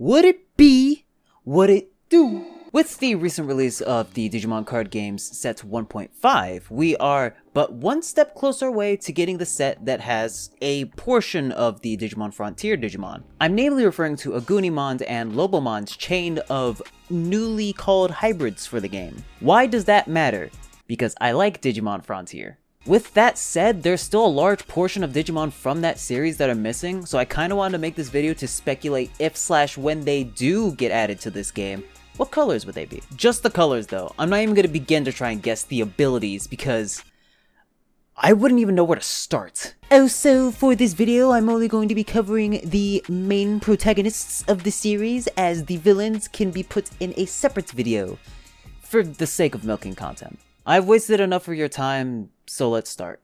Would it be? Would it do? With the recent release of the Digimon card games set 1.5, we are but one step closer away to getting the set that has a portion of the Digimon Frontier Digimon. I'm namely referring to Agumon and Lobomon's chain of newly called hybrids for the game. Why does that matter? Because I like Digimon Frontier. With that said, there's still a large portion of Digimon from that series that are missing, so I kinda wanted to make this video to speculate if/when they do get added to this game, what colors would they be? Just the colors though. I'm not even gonna begin to try and guess the abilities because I wouldn't even know where to start. Also, for this video, I'm only going to be covering the main protagonists of the series, as the villains can be put in a separate video for the sake of milking content. I've wasted enough of your time, so let's start.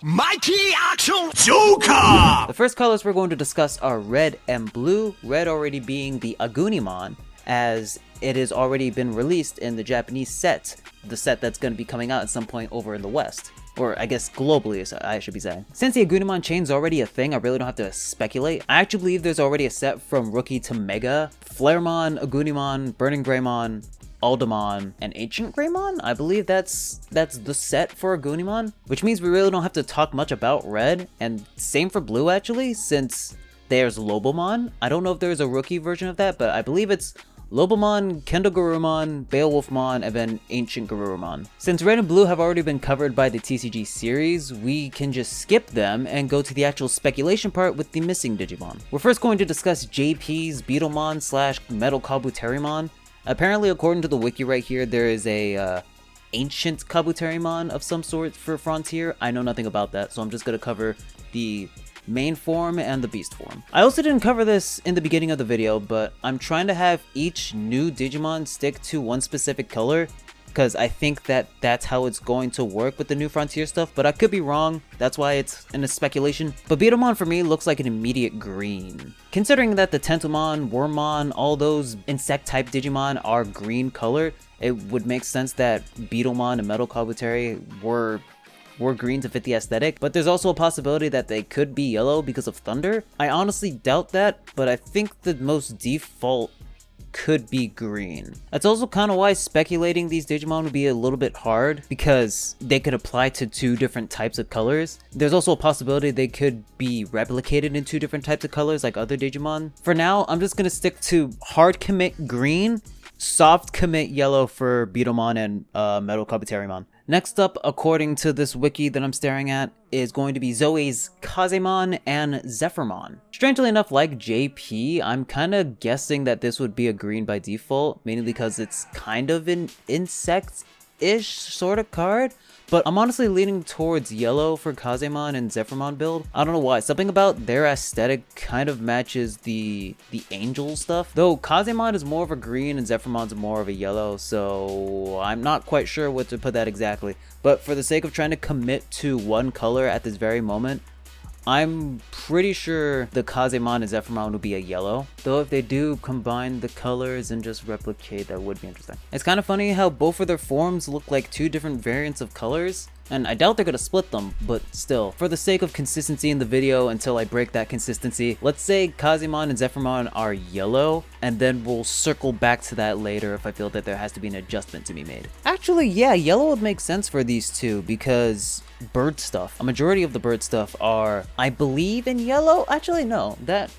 Mighty Action Joker! The first colors we're going to discuss are red and blue, red already being the Agumon, as it has already been released in the Japanese set, the set that's going to be coming out at some point over in the West. Or I guess globally, I should be saying. Since the Agumon chain's already a thing, I really don't have to speculate. I actually believe there's already a set from Rookie to Mega. Flaremon, Agumon, Burning Greymon, Aldamon, and Ancient Greymon? I believe that's the set for Agumon, which means we really don't have to talk much about red, and same for blue actually, since there's Lobomon. I don't know if there's a rookie version of that, but I believe it's Lobomon, Kendogarurumon, Beowulfmon, and then Ancient Garurumon. Since red and blue have already been covered by the TCG series, we can just skip them and go to the actual speculation part with the missing Digimon. We're first going to discuss JP's Beetlemon / Metal Kabuterimon. Apparently, according to the wiki right here, there is a ancient Kabuterimon of some sort for Frontier. I know nothing about that, so I'm just going to cover the main form and the beast form. I also didn't cover this in the beginning of the video, but I'm trying to have each new Digimon stick to one specific color, because I think that that's how it's going to work with the new Frontier stuff, but I could be wrong. That's why it's in a speculation. But Beetlemon for me looks like an immediate green. Considering that the Tentomon, Wormmon, all those insect-type Digimon are green color, it would make sense that Beetlemon and Metal Kabuteri were green to fit the aesthetic, but there's also a possibility that they could be yellow because of Thunder. I honestly doubt that, but I think the most default could be green. That's also kind of why speculating these Digimon would be a little bit hard, because they could apply to two different types of colors. There's also a possibility they could be replicated in two different types of colors like other Digimon. For now, I'm just gonna stick to hard commit green, soft commit yellow for Beetlemon and Metal Kabuterimon. Next up, according to this wiki that I'm staring at, is going to be Zoe's Kazemon and Zephyrmon. Strangely enough, like JP, I'm kind of guessing that this would be a green by default, mainly because it's kind of an insect-ish sort of card. But I'm honestly leaning towards yellow for Kazemon and Zephyrmon build. I don't know why. Something about their aesthetic kind of matches the angel stuff. Though Kazemon is more of a green and Zephyrmon's more of a yellow, so I'm not quite sure what to put that exactly. But for the sake of trying to commit to one color at this very moment, I'm pretty sure the Kazemon and Zephyrmon would be a yellow. Though if they do combine the colors and just replicate, that would be interesting. It's kind of funny how both of their forms look like two different variants of colors. And I doubt they're going to split them, but still. For the sake of consistency in the video, until I break that consistency, let's say Kazemon and Zephyrmon are yellow, and then we'll circle back to that later if I feel that there has to be an adjustment to be made. Actually, yeah, yellow would make sense for these two, because bird stuff, a majority of the bird stuff are, I believe, in yellow. Actually, no, that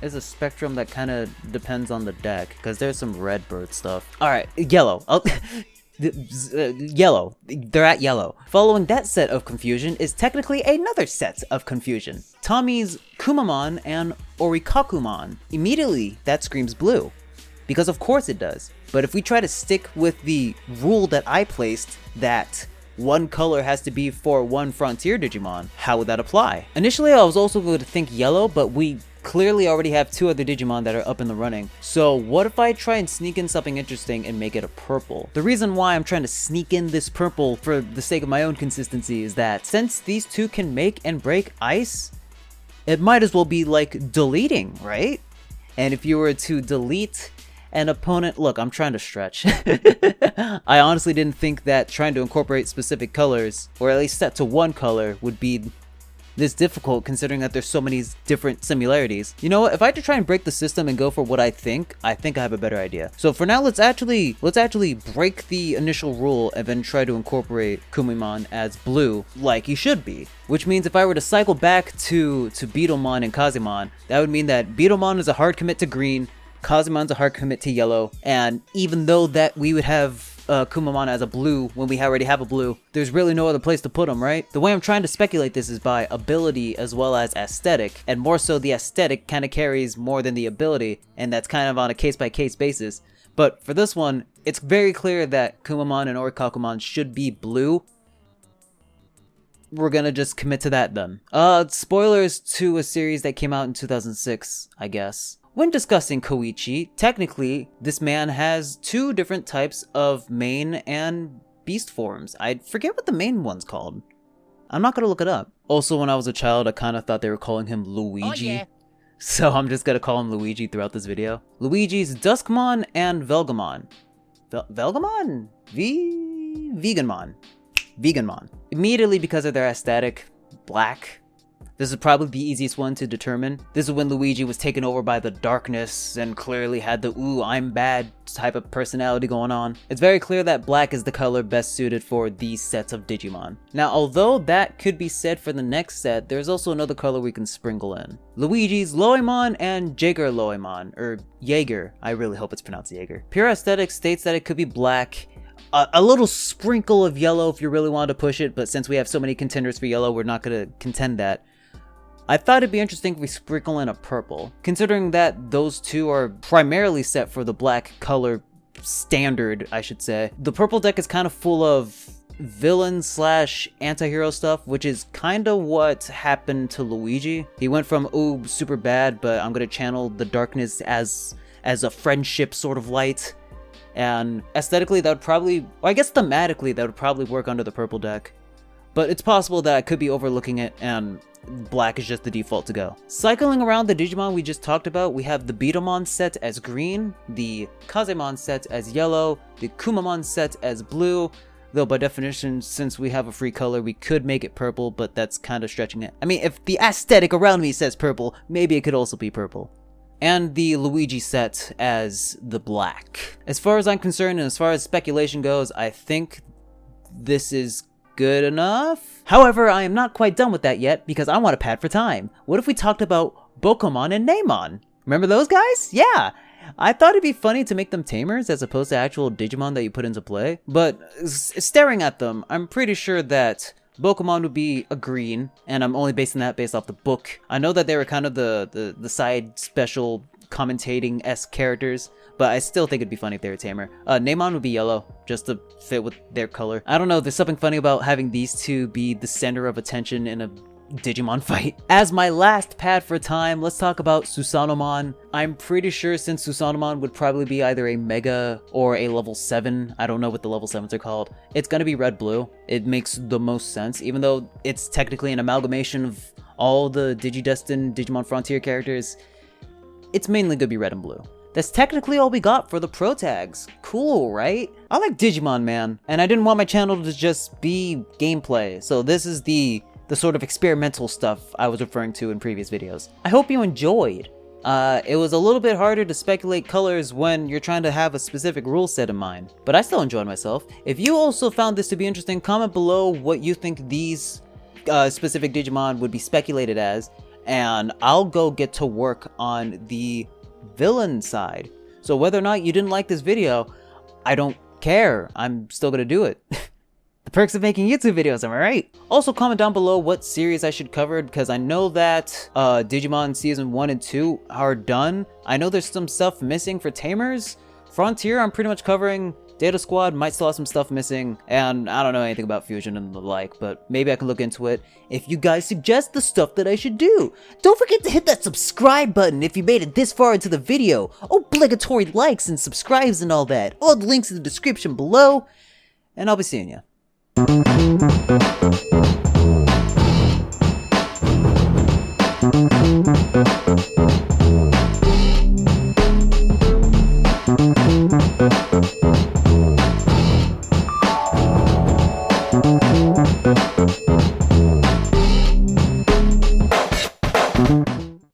is a spectrum that kind of depends on the deck, because there's some red bird stuff. All right, yellow. Yellow. They're at yellow. Following that set of confusion is technically another set of confusion. Tommy's Kumamon and Orikakumon. Immediately, that screams blue. Because of course it does. But if we try to stick with the rule that I placed, that one color has to be for one Frontier Digimon, how would that apply? Initially, I was also going to think yellow, but we clearly already have two other Digimon that are up in the running. So what if I try and sneak in something interesting and make it a purple? The reason why I'm trying to sneak in this purple for the sake of my own consistency is that since these two can make and break ice, it might as well be like deleting, right? And if you were to delete an opponent, look, I'm trying to stretch. I honestly didn't think that trying to incorporate specific colors, or at least set to one color, would be this difficult considering that there's so many different similarities. You know what, if I had to try and break the system and go for what I think I have a better idea. So for now, let's actually break the initial rule and then try to incorporate Kumamon as blue like he should be. Which means if I were to cycle back to Beetlemon and Kazemon, that would mean that Beetlemon is a hard commit to green, Kazemon's a hard commit to yellow, and even though that we would have Kumamon as a blue when we already have a blue, there's really no other place to put him, right? The way I'm trying to speculate this is by ability as well as aesthetic, and more so the aesthetic kind of carries more than the ability, and that's kind of on a case-by-case basis. But for this one, it's very clear that Kumamon and Orikakumon should be blue. We're gonna just commit to that then. Spoilers to a series that came out in 2006, I guess. When discussing Koichi, technically, this man has two different types of main and beast forms. I forget what the main one's called. I'm not gonna look it up. Also, when I was a child, I kind of thought they were calling him Luigi. Oh, yeah. So I'm just gonna call him Luigi throughout this video. Luigi's Duskmon and Velgamon. Velgamon? Veganmon. Veganmon. Immediately because of their aesthetic, black. This is probably the easiest one to determine. This is when Luigi was taken over by the darkness and clearly had the ooh, I'm bad type of personality going on. It's very clear that black is the color best suited for these sets of Digimon. Now, although that could be said for the next set, there's also another color we can sprinkle in. Luigi's Loemon and Jaeger Loemon, or Jaeger. I really hope it's pronounced Jaeger. Pure Aesthetics states that it could be black, a little sprinkle of yellow if you really wanted to push it, but since we have so many contenders for yellow, we're not going to contend that. I thought it'd be interesting if we sprinkle in a purple, considering that those two are primarily set for the black color standard, I should say. The purple deck is kind of full of villain slash anti-hero stuff, which is kind of what happened to Luigi. He went from, ooh, super bad, but I'm gonna channel the darkness as a friendship sort of light. And aesthetically, that would probably, or I guess thematically, that would probably work under the purple deck. But it's possible that I could be overlooking it and black is just the default to go. Cycling around the Digimon we just talked about, we have the Beetlemon set as green, the Kazemon set as yellow, the Kumamon set as blue, though by definition, since we have a free color, we could make it purple, but that's kind of stretching it. I mean, if the aesthetic around me says purple, maybe it could also be purple. And the Luigi set as the black. As far as I'm concerned, and as far as speculation goes, I think this is good enough. However, I am not quite done with that yet because I want to pad for time. What if we talked about Bokomon and Neimon? Remember those guys? Yeah! I thought it'd be funny to make them tamers as opposed to actual Digimon that you put into play, but staring at them, I'm pretty sure that Bokomon would be a green, and I'm only basing that based off the book. I know that they were kind of the side special commentating-esque characters, but I still think it'd be funny if they were tamer. Neimon would be yellow, just to fit with their color. I don't know, there's something funny about having these two be the center of attention in a Digimon fight. As my last pad for time, let's talk about Susanomon. I'm pretty sure since Susanomon would probably be either a Mega or a level 7, I don't know what the level 7s are called, it's gonna be red-blue. It makes the most sense, even though it's technically an amalgamation of all the Digidestined Digimon Frontier characters. It's mainly gonna be red and blue. That's technically all we got for the pro tags. Cool, right? I like Digimon, man, and I didn't want my channel to just be gameplay, so this is the sort of experimental stuff I was referring to in previous videos. I hope you enjoyed. It was a little bit harder to speculate colors when you're trying to have a specific rule set in mind, but I still enjoyed myself. If you also found this to be interesting, comment below what you think these specific Digimon would be speculated as, and I'll go get to work on the villain side. So whether or not you didn't like this video, I don't care. I'm still gonna do it. The perks of making YouTube videos, am I right? Also comment down below what series I should cover, because I know that Digimon Season 1 and 2 are done. I know there's some stuff missing for Tamers. Frontier, I'm pretty much covering. Data Squad might still have some stuff missing, and I don't know anything about Fusion and the like, but maybe I can look into it if you guys suggest the stuff that I should do. Don't forget to hit that subscribe button if you made it this far into the video. Obligatory likes and subscribes and all that. All the links in the description below, and I'll be seeing ya.